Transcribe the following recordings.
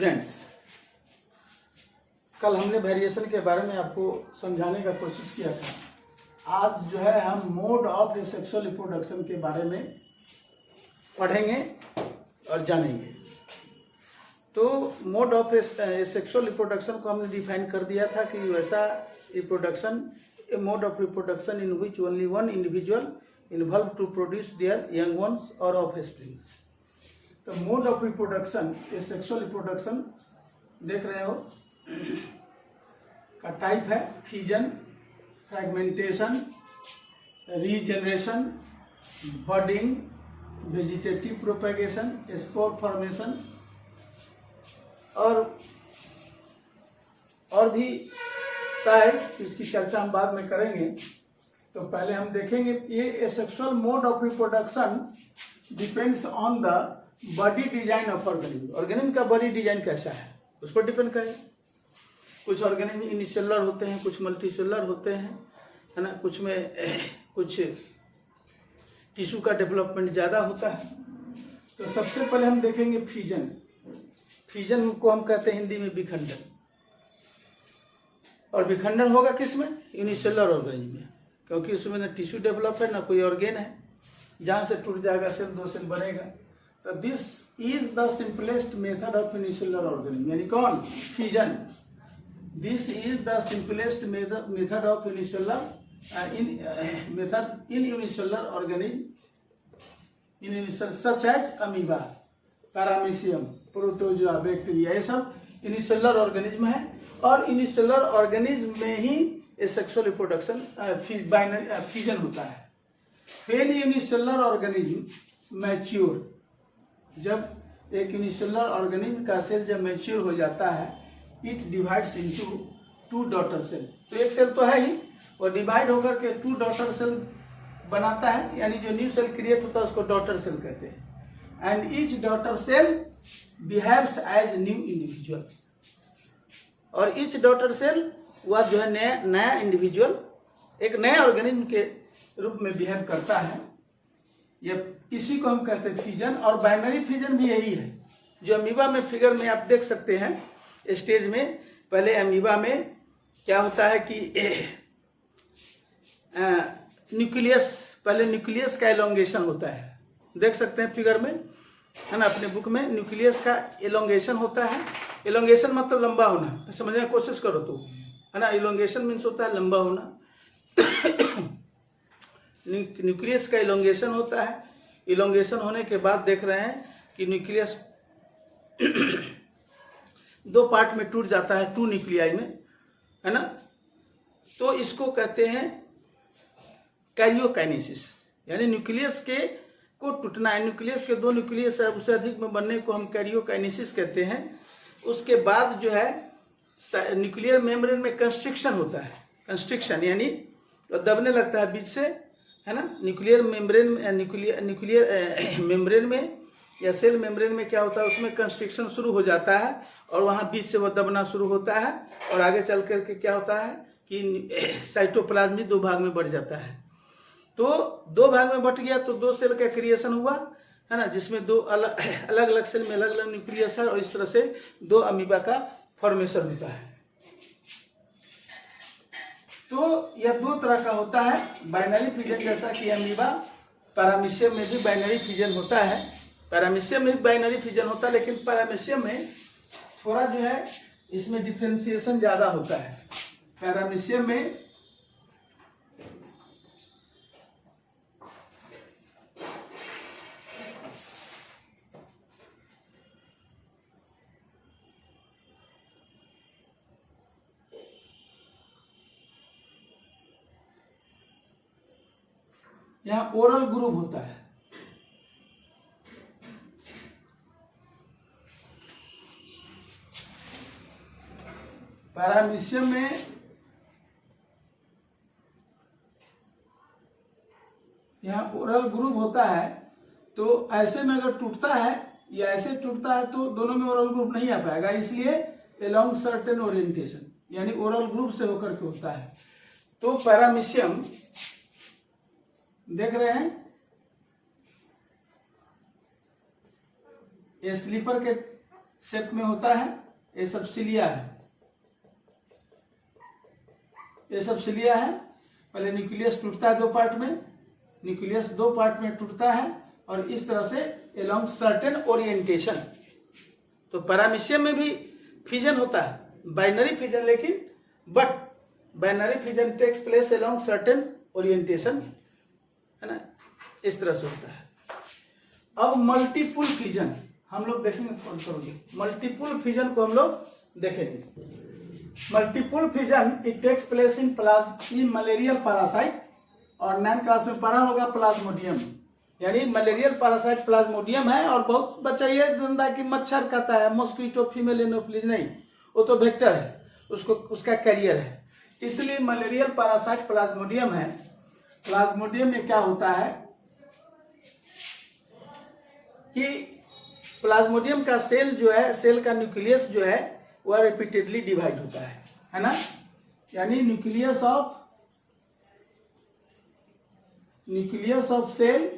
Friends, कल हमने variation के बारे में आपको समझाने का कोशिश किया था। आज जो है हम मोड ऑफ सेक्सुअल रिप्रोडक्शन के बारे में पढ़ेंगे और जानेंगे। तो मोड ऑफ सेक्सुअल रिप्रोडक्शन को हमने डिफाइन कर दिया था कि वैसा reproduction, a mode of reproduction in which only one individual involve to produce their young ones और ऑफ स्प्रिंग्स। तो मोड ऑफ रिप्रोडक्शन, ये सेक्सुअल रिप्रोडक्शन देख रहे हो का टाइप है fusion, fragmentation, regeneration, budding, vegetative propagation, spore formation और भी टाइप, इसकी चर्चा हम बाद में करेंगे। तो पहले हम देखेंगे ये sexual mode of reproduction depends on the body design of organism. Organism का बॉडी डिजाइन कैसा है उस पर डिपेंड करेगा। कुछ ऑर्गेनिज्म यूनिसेलुलर होते हैं, कुछ मल्टीसेलुलर होते हैं, है ना, कुछ में कुछ टिश्यू का डेवलपमेंट ज़्यादा होता है। तो सबसे पहले हम देखेंगे फ्यूजन। फ्यूजन को हम कहते हैं हिंदी में विखंडन। और विखंडन होगा किस में? यूनिसेलुलर ऑर्गेनिज्म में, क्योंकि उसमें ना टिश्यू डेवलप है ना कोई ऑर्गेन है। जहाँ से टूट जाएगा सेल, दो सेल बनेगा। तो this is the simplest method of unicellular organism. यानी कौन? Fusion. This is the simplest method of unicellular in unicellular organism such as amoeba, paramecium, protozoa, bacteria, ये सब यूनिसेलुलर ऑर्गेनिज्म है। और यूनिसेलुलर ऑर्गेनिज्म में ही सेक्सुअल रिप्रोडक्शन फ्यूजन होता है। When unicellular organism mature, जब एक यूनिसेलुलर ऑर्गेनिज्म का सेल जब मैच्योर हो जाता है, it divides into two daughter cell. तो एक सेल तो है ही, और डिवाइड होकर के टू डॉटर सेल बनाता है। यानी जो न्यू सेल क्रिएट होता है उसको डॉटर सेल कहते हैं। And each daughter cell behaves as new individual. और ईच डॉटर सेल वह जो है नया इंडिविजुअल, एक नए ऑर्गेनिज्म के रूप में बिहेव करता है। ये इसी को हम कहते हैं फ्यूजन। और बाइनरी फ्यूजन भी यही है जो अमीबा में फिगर में आप देख सकते हैं स्टेज में। पहले अमीबा में क्या होता है कि न्यूक्लियस, पहले न्यूक्लियस का एलोंगेशन होता है, देख सकते हैं फिगर में, है ना, अपने बुक में। न्यूक्लियस का एलोंगेशन होता है। एलोंगेशन मतलब लंबा होना, समझने की कोशिश करो तो, है ना। एलोंगेशन मीन्स होता है लंबा होना। न्यूक्लियस का इलोंगेशन होता है। इलोंगेशन होने के बाद देख रहे हैं कि न्यूक्लियस दो पार्ट में टूट जाता है, टू न्यूक्लियाई में, है ना। तो इसको कहते हैं कैरियोकाइनेसिस, यानी न्यूक्लियस के को टूटना है। न्यूक्लियस के दो न्यूक्लियस उससे अधिक में बनने को हम कैरियोकाइनेसिस कहते हैं। उसके बाद जो है न्यूक्लियर मेम्ब्रेन में कंस्ट्रिक्शन होता है। कंस्ट्रिक्शन यानी दबने लगता है बीच से, है ना। न्यूक्लियर मेम्ब्रेन में या सेल मेम्ब्रेन में क्या होता है, उसमें कंस्ट्रिक्शन शुरू हो जाता है और वहाँ बीच से वो दबना शुरू होता है। और आगे चल करके क्या होता है कि साइटोप्लाज्म भी दो भाग में बढ़ जाता है। तो दो भाग में बट गया तो दो सेल का क्रिएशन हुआ, है ना, जिसमें दो अलग अलग सेल में अलग अलग न्यूक्लियस है। और इस तरह से दो अमीबा का फॉर्मेशन होता है। तो यह दो तरह का होता है बाइनरी फ्यूजन, जैसा कि अमीबा, पैरामीशियम में भी बाइनरी फ्यूजन होता है। पैरामीशियम में भी बाइनरी फ्यूजन होता है, लेकिन पैरामीशियम में थोड़ा जो है इसमें डिफरेंशिएशन ज़्यादा होता है। पैरामीशियम में यहाँ ओरल ग्रुप होता है। पैरामीशियम में यहाँ ओरल ग्रुप होता है। तो ऐसे में अगर टूटता है या ऐसे टूटता है तो दोनों में ओरल ग्रुप नहीं आ पाएगा, इसलिए अलोंग सर्टेन ओरिएंटेशन, यानी ओरल ग्रुप से होकर के होता है। तो पैरामीशियम देख रहे हैं, ये स्लीपर के शेप में होता है। ये सब सिलिया है, ये सब सिलिया है। पहले न्यूक्लियस टूटता है 2 पार्ट में, न्यूक्लियस 2 पार्ट में टूटता है और इस तरह से अलोंग सर्टेन ओरिएंटेशन। तो पैरामीशियम में भी फिजन होता है, बाइनरी फिजन, लेकिन but binary fission takes place along certain orientation, है ना, इस तरह से होता है। अब मल्टीपुल फिजन हम लोग देखेंगे, मल्टीपुल फिजन को हम लोग देखेंगे। Multiple fission it takes place in malarial parasite, और 9 क्लास में पढ़ा होगा प्लाज्मोडियम, यानी मलेरियल पैरासाइट प्लाज्मोडियम है। और बहुत बच्चा ये धंधा कि मच्छर खाता है, मॉस्किटो, फीमेल एनोफिलीज, नहीं, वो तो वेक्टर है, उसको उसका कैरियर है, इसलिए मलेरियल पैरासाइट प्लाज्मोडियम है। प्लाज्मोडियम में क्या होता है कि प्लाज्मोडियम का सेल जो है, सेल का न्यूक्लियस जो है वह रिपीटेडली डिवाइड होता है ना, यानी nucleus of cell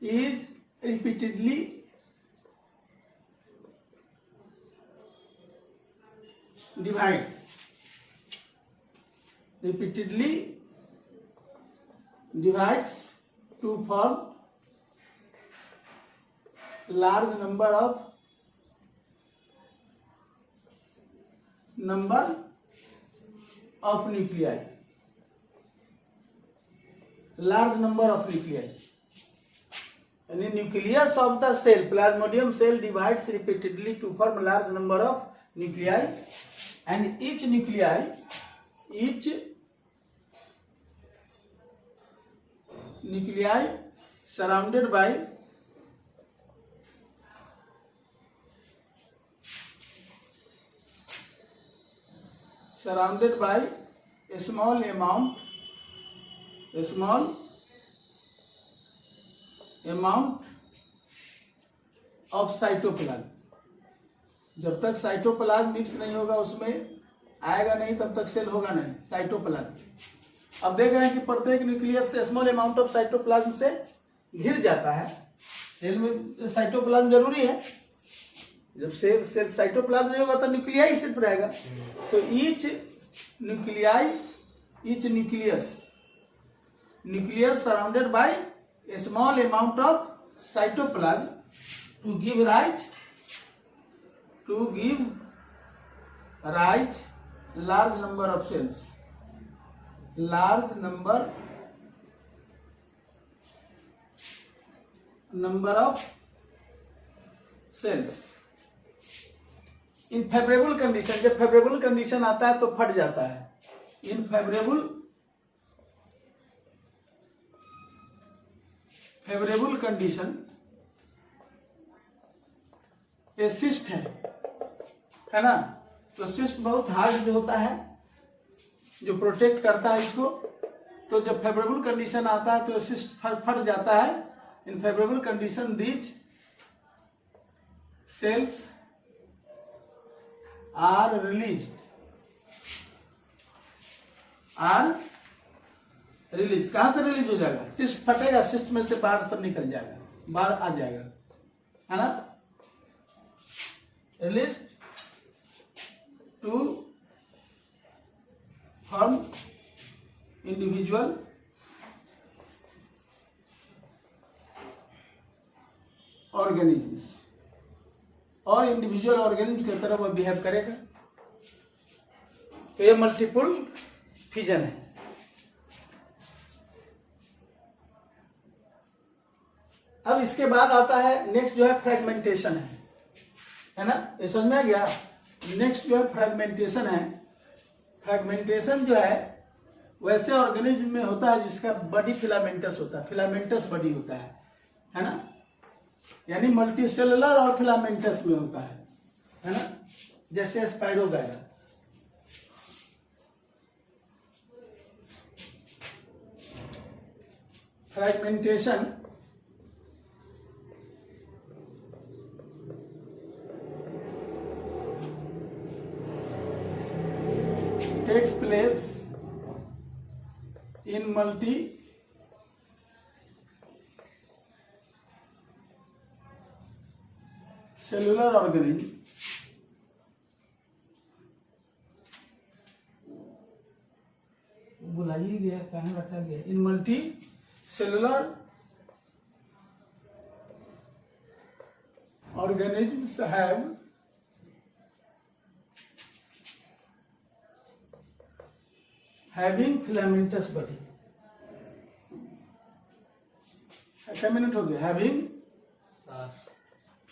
is repeatedly divides to form large number of nuclei, large number of nuclei. यानी nucleus of the cell, plasmodium cell divides repeatedly to form large number of nuclei, and each nuclei surrounded by a small amount of cytoplasm. जब तक cytoplasm mix नहीं होगा, उसमें आएगा नहीं, तब तक सेल होगा नहीं, साइटोप्लाज्म। अब देख रहे हैं कि प्रत्येक न्यूक्लियस से स्मॉल अमाउंट ऑफ साइटोप्लाज्म से घिर जाता है। सेल में साइटोप्लाज्म जरूरी है, जब सेल साइटोप्लाज्म नहीं होगा तो न्यूक्लियाई सिर्फ रहेगा। तो each nucleus surrounded by a small amount of cytoplasm to give rise large number of cells, large number of cells in favorable condition। जब फेवरेबल कंडीशन आता है तो फट जाता है। इन फेवरेबल कंडीशन ये सिस्ट है ना, तो सिस्ट बहुत हार्ड होता है, जो प्रोटेक्ट करता है इसको। तो जब फेवरेबल कंडीशन आता है तो सिस्ट फट जाता है। In favourable condition these cells are release, कहां से रिलीज हो जाएगा? सिस्ट फटेगा, सिस्ट में से बाहर सब निकल जाएगा, बाहर आ जाएगा, है ना, release to form individual organisms, और इंडिविजुअल ऑर्गेनिज्म की तरह वह बिहेव करेगा। तो ये मल्टीपल फिजन है। अब इसके बाद आता है नेक्स्ट जो है फ्रेगमेंटेशन है ना, ये समझ में आ गया। नेक्स्ट जो है फ्रेगमेंटेशन है। फ्रेगमेंटेशन जो है वैसे ऑर्गेनिज्म में होता है जिसका बॉडी फिलामेंटस होता है, फिलामेंटस बॉडी होता है ना, यानी मल्टीसेलुलर और फिलामेंटस में होता है ना, जैसे spirogyra. Fragmentation takes place in cellular organism बुलाइए गया, कहाँ रखा गया, in multicellular organisms having filamentous body. क्या मिनट हो गया? having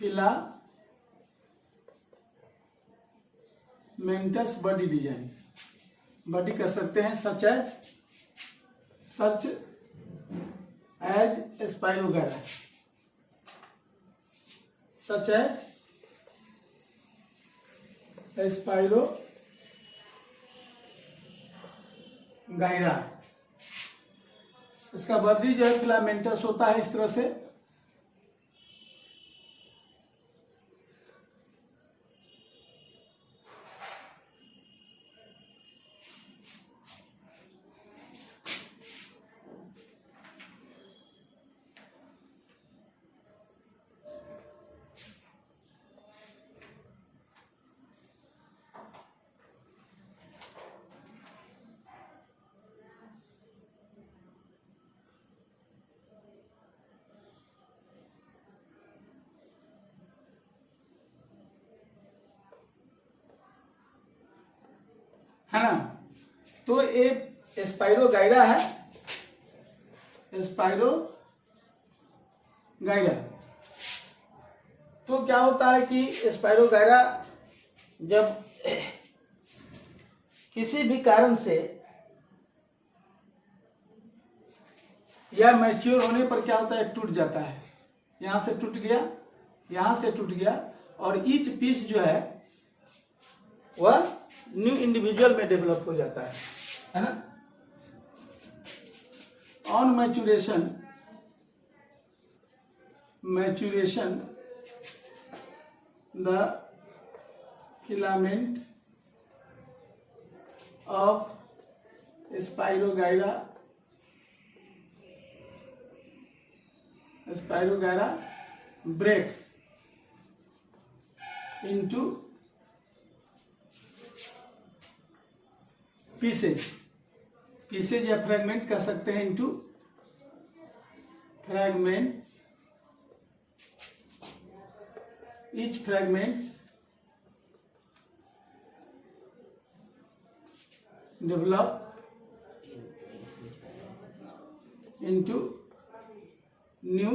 filamentous body design. Body कर सकते हैं such as spirogyra, such as spirogyra. इसका बॉडी जो है फिलामेंटस होता है इस तरह से, है ना। तो ये स्पाइरोगायरा है, स्पाइरोगायरा। तो क्या होता है कि स्पाइरोगायरा जब किसी भी कारण से या मैच्योर होने पर क्या होता है, टूट जाता है। यहां से टूट गया, यहां से टूट गया, और ईच पीस जो है वह न्यू इंडिविजुअल में डेवलप हो जाता है ना। On maturation the filament of spirogyra breaks into pieces या फ्रैगमेंट कर सकते हैं, into fragment. Each fragments develop into new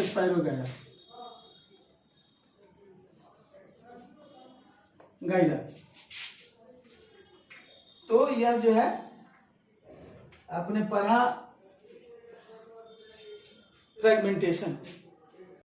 spirogyra गायरा। तो यह जो है आपने पढ़ा फ्रैगमेंटेशन।